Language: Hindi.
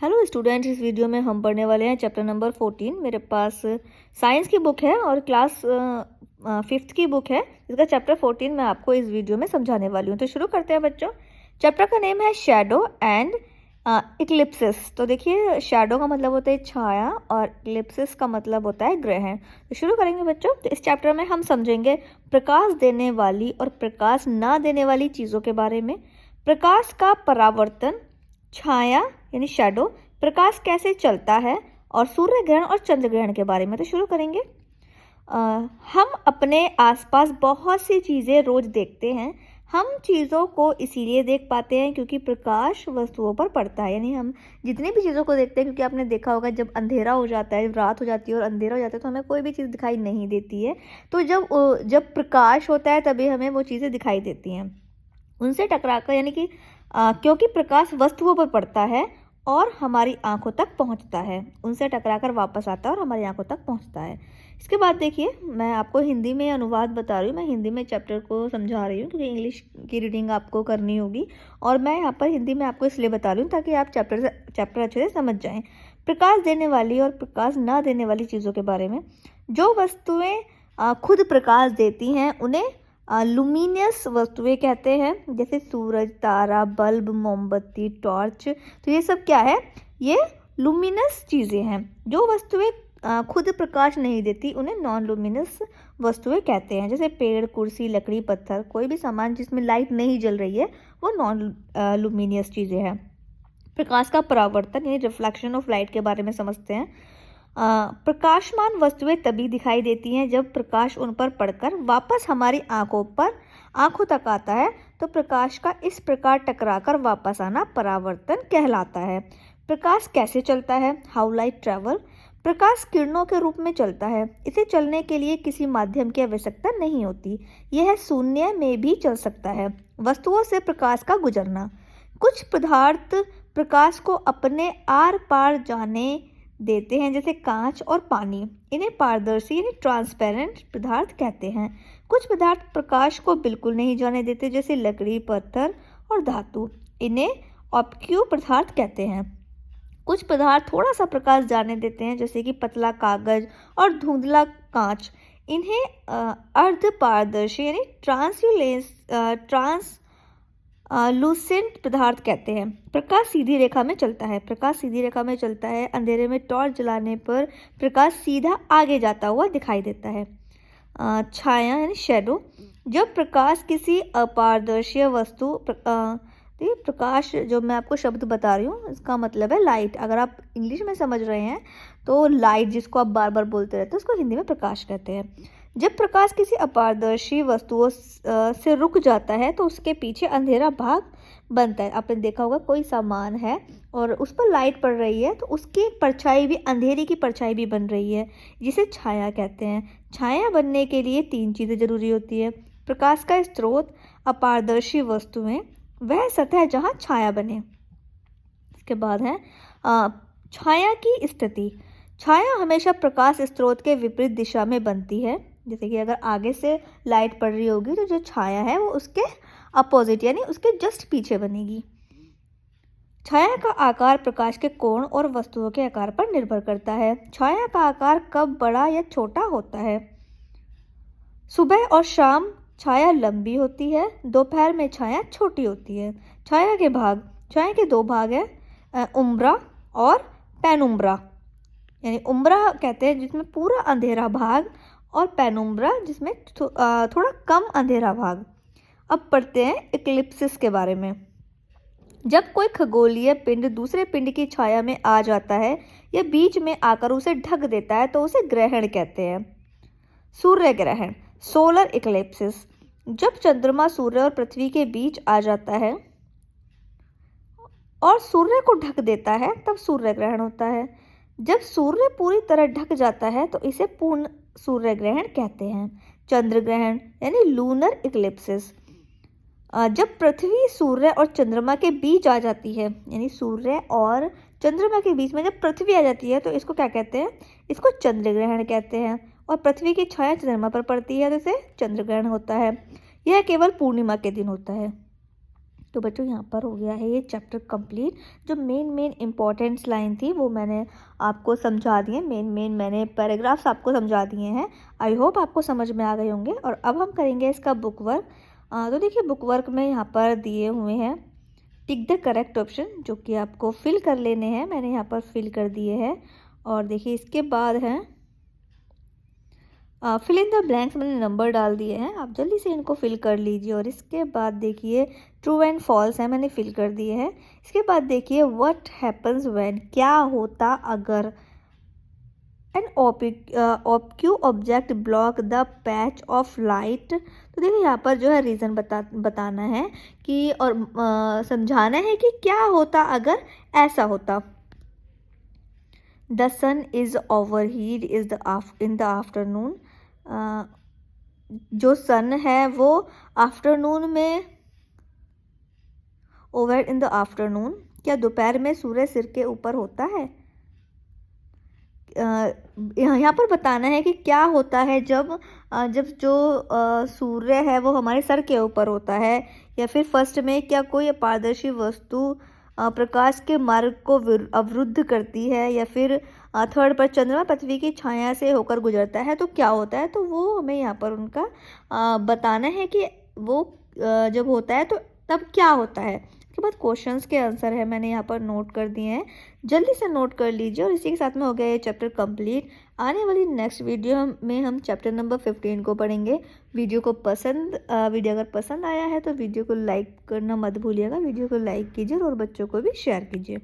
हेलो स्टूडेंट्स, इस वीडियो में हम पढ़ने वाले हैं चैप्टर नंबर 14। मेरे पास साइंस की बुक है और क्लास 5th की बुक है। इसका चैप्टर 14 मैं आपको इस वीडियो में समझाने वाली हूँ। तो शुरू करते हैं बच्चों। चैप्टर का नेम है शैडो एंड इक्लिप्सिस। तो देखिए, शैडो का मतलब होता है छाया और इक्लिप्सिस का मतलब होता है ग्रहण। तो शुरू करेंगे बच्चों। तो इस चैप्टर में हम समझेंगे प्रकाश देने वाली और प्रकाश ना देने वाली चीज़ों के बारे में, प्रकाश का परावर्तन, छाया यानी शैडो, प्रकाश कैसे चलता है, और सूर्य ग्रहण और चंद्र ग्रहण के बारे में। तो शुरू करेंगे। हम अपने आसपास बहुत सी चीज़ें रोज देखते हैं। हम चीज़ों को इसीलिए देख पाते हैं क्योंकि प्रकाश वस्तुओं पर पड़ता है। यानी हम जितनी भी चीज़ों को देखते हैं, क्योंकि आपने देखा होगा जब अंधेरा हो जाता है, रात हो जाती है और अंधेरा हो जाता है तो हमें कोई भी चीज़ दिखाई नहीं देती है। तो जब प्रकाश होता है तभी हमें वो चीज़ें दिखाई देती हैं। उनसे टकराकर, यानी कि क्योंकि प्रकाश वस्तुओं पर पड़ता है और हमारी आंखों तक पहुंचता है, उनसे टकराकर वापस आता है और हमारी आंखों तक पहुंचता है। इसके बाद देखिए, मैं आपको हिंदी में अनुवाद बता रही हूँ। मैं हिंदी में चैप्टर को समझा रही हूँ क्योंकि इंग्लिश की रीडिंग आपको करनी होगी, और मैं यहाँ पर हिंदी में आपको इसलिए बता रही हूँ ताकि आप चैप्टर अच्छे से समझ जाएं। प्रकाश देने वाली और प्रकाश ना देने वाली चीज़ों के बारे में। जो वस्तुएं खुद प्रकाश देती हैं उन्हें लुमिनियस वस्तुएं कहते हैं, जैसे सूरज, तारा, बल्ब, मोमबत्ती, टॉर्च। तो ये सब क्या है? ये लुमिनस चीज़ें हैं। जो वस्तुएं खुद प्रकाश नहीं देती उन्हें नॉन लुमिनस वस्तुएं कहते हैं, जैसे पेड़, कुर्सी, लकड़ी, पत्थर। कोई भी सामान जिसमें लाइट नहीं जल रही है वो नॉन लुमिनियस चीज़ें हैं। प्रकाश का परावर्तन यानी रिफ्लेक्शन ऑफ लाइट के बारे में समझते हैं। प्रकाशमान वस्तुएं तभी दिखाई देती हैं जब प्रकाश उन पर पड़कर वापस हमारी आंखों तक आता है। तो प्रकाश का इस प्रकार टकराकर वापस आना परावर्तन कहलाता है। प्रकाश कैसे चलता है? How light travel. प्रकाश किरणों के रूप में चलता है। इसे चलने के लिए किसी माध्यम की आवश्यकता नहीं होती। यह शून्य में भी चल सकता है। वस्तुओं से प्रकाश का गुजरना। कुछ पदार्थ प्रकाश को अपने आर पार जाने देते हैं, जैसे कांच और पानी। इन्हें पारदर्शी यानी ट्रांसपेरेंट पदार्थ कहते हैं। कुछ पदार्थ प्रकाश को बिल्कुल नहीं जाने देते, जैसे लकड़ी, पत्थर और धातु। इन्हें ऑब्क्यू पदार्थ कहते हैं। कुछ पदार्थ थोड़ा सा प्रकाश जाने देते हैं, जैसे कि पतला कागज और धुंधला कांच। इन्हें अर्ध पारदर्शी यानी लूसेंट पदार्थ कहते हैं। प्रकाश सीधी रेखा में चलता है। प्रकाश सीधी रेखा में चलता है। अंधेरे में टॉर्च जलाने पर प्रकाश सीधा आगे जाता हुआ दिखाई देता है। छाया यानी शैडो। जब प्रकाश किसी अपारदर्शी वस्तु प्रकाश, जो मैं आपको शब्द बता रही हूँ इसका मतलब है लाइट। अगर आप इंग्लिश में समझ रहे हैं तो लाइट, जिसको आप बार बार बोलते रहते हैं, उसको हिंदी में प्रकाश कहते हैं। जब प्रकाश किसी अपारदर्शी वस्तुओं से रुक जाता है तो उसके पीछे अंधेरा भाग बनता है। आपने देखा होगा कोई सामान है और उस पर लाइट पड़ रही है तो उसकी परछाई भी, अंधेरे की परछाई भी बन रही है, जिसे छाया कहते हैं। छाया बनने के लिए 3 चीज़ें जरूरी होती है: प्रकाश का स्रोत, अपारदर्शी वस्तुएं, वह सतह जहाँ छाया बने। इसके बाद है छाया की स्थिति। छाया हमेशा प्रकाश स्रोत के विपरीत दिशा में बनती है। जैसे कि अगर आगे से लाइट पड़ रही होगी तो जो छाया है वो उसके अपोजिट यानी उसके जस्ट पीछे बनेगी। छाया का आकार प्रकाश के कोण और वस्तुओं के आकार पर निर्भर करता है। छाया का आकार कब बड़ा या छोटा होता है? सुबह और शाम छाया लंबी होती है, दोपहर में छाया छोटी होती है। छाया के 2 भाग है, उम्ब्रा और पेनुम्ब्रा। यानी उम्ब्रा कहते हैं जिसमें पूरा अंधेरा भाग, और पेनुम्ब्रा जिसमें थोड़ा कम अंधेरा भाग। अब पढ़ते हैं इक्लिप्सिस के बारे में। जब कोई खगोलीय पिंड दूसरे पिंड की छाया में आ जाता है या बीच में आकर उसे ढक देता है तो उसे ग्रहण कहते हैं। सूर्य ग्रहण, सोलर इक्लिप्सिस। जब चंद्रमा सूर्य और पृथ्वी के बीच आ जाता है और सूर्य को ढक देता है तब सूर्य ग्रहण होता है। जब सूर्य पूरी तरह ढक जाता है तो इसे पूर्ण सूर्य ग्रहण कहते हैं। चंद्र ग्रहण यानी लूनर इक्लिप्सिस। जब पृथ्वी सूर्य और चंद्रमा के बीच आ जाती है, यानी सूर्य और चंद्रमा के बीच में जब पृथ्वी आ जाती है तो इसको क्या कहते हैं? इसको चंद्र ग्रहण कहते हैं। और पृथ्वी की छाया चंद्रमा पर पड़ती है तो इसे चंद्र ग्रहण होता है। यह केवल पूर्णिमा के दिन होता है। तो बच्चों यहाँ पर हो गया है ये चैप्टर कंप्लीट। जो मेन इम्पॉर्टेंट्स लाइन थी वो मैंने आपको समझा दिए, मेन मैंने पैराग्राफ्स आपको समझा दिए हैं। आई होप आपको समझ में आ गए होंगे। और अब हम करेंगे इसका बुक वर्क। तो देखिए बुक वर्क में यहाँ पर दिए हुए हैं टिक द करेक्ट ऑप्शन, जो कि आपको फिल कर लेने हैं। मैंने यहाँ पर फिल कर दिए हैं। और देखिए इसके बाद है फिल इन द ब्लैंक्स, मैंने नंबर डाल दिए हैं, आप जल्दी से इनको फिल कर लीजिए। और इसके बाद देखिए ट्रू एंड फॉल्स है, मैंने फिल कर दिए हैं। इसके बाद देखिए व्हाट हैपन्स व्हेन, क्या होता अगर an opaque object block the patch of light. तो देखिए यहाँ पर जो है रीज़न बताना है कि और समझाना है कि क्या होता अगर ऐसा होता। The sun is over heat is in the afternoon. जो सन है वो आफ्टरनून में, ओवर इन द आफ्टरनून, क्या दोपहर में सूर्य सिर के ऊपर होता है। यहाँ पर बताना है कि क्या होता है जब जो सूर्य है वो हमारे सर के ऊपर होता है। या फिर फर्स्ट में क्या कोई अपारदर्शी वस्तु प्रकाश के मार्ग को अवरुद्ध करती है। या फिर थर्ड पर चंद्रमा पृथ्वी की छाया से होकर गुजरता है तो क्या होता है। तो वो हमें यहाँ पर उनका बताना है कि वो जब होता है तो तब क्या होता है। उसके बाद क्वेश्चंस के आंसर है मैंने यहाँ पर नोट कर दिए हैं, जल्दी से नोट कर लीजिए। और इसी के साथ में हो गया ये चैप्टर कंप्लीट। आने वाली नेक्स्ट वीडियो में हम चैप्टर नंबर 15 को पढ़ेंगे। वीडियो अगर पसंद आया है तो वीडियो को लाइक करना मत भूलिएगा। वीडियो को लाइक कीजिए और बच्चों को भी शेयर कीजिए।